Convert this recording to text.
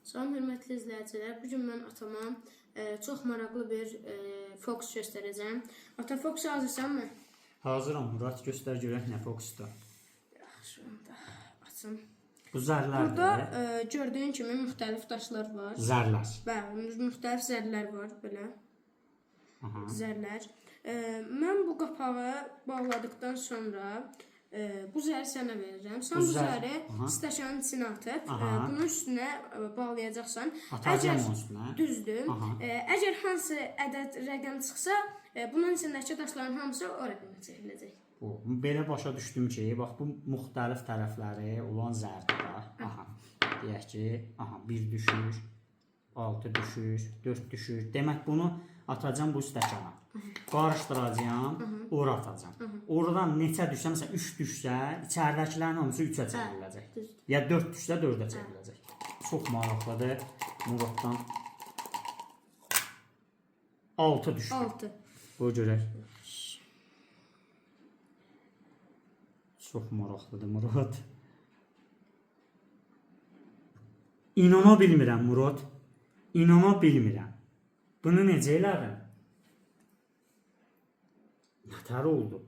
Salam hörmətli izləyicilər. Bu gün mən atama çox maraqlı bir fokus göstərəcəm. Ata, fokus hazırsanmı? Hazıram Murat, göstər görək nə fokusdur. Yaxşı, onda açım. Bu zərlərdir. Burada gördüyün kimi müxtəlif daşlar var. Zərlər. Bəli, müxtəlif zərlər var belə. Aha. Zərlər. Mən bu qapağı bağladıktan sonra bu zəri sənə verirəm. Sən bu zəri stəkanın içinə atıb, bunun üstünə bağlayacaqsan. Atacağım onun üstünə. Düzdür. Əgər hansı ədəd rəqəm çıxsa, bunun içindəki daşların hamısı o rəqəmə çevriləcək. Belə başa düşdüm ki, bax bu müxtəlif tərəfləri olan zərdir. Aha. Deyək ki, aha 1 düşür, 6 düşür, 4 düşür. Demək bunu atacağım bu stəkana. Qarışdıracağam, ora atacağım. Oradan neçə düşsə, məsələn 3 düşsə, içəridəkilərin hamısı 3-ə çevriləcək. Ya 4 düşsə 4-ə çevriləcək. Çox maraqlıdır. Muratdan 6 düşür. 6. Bu görək. Çox maraqlıdır Murat. İnana bilmirəm Murat. İnana bilmirəm. Bunu necə elədim? Nətər oldu?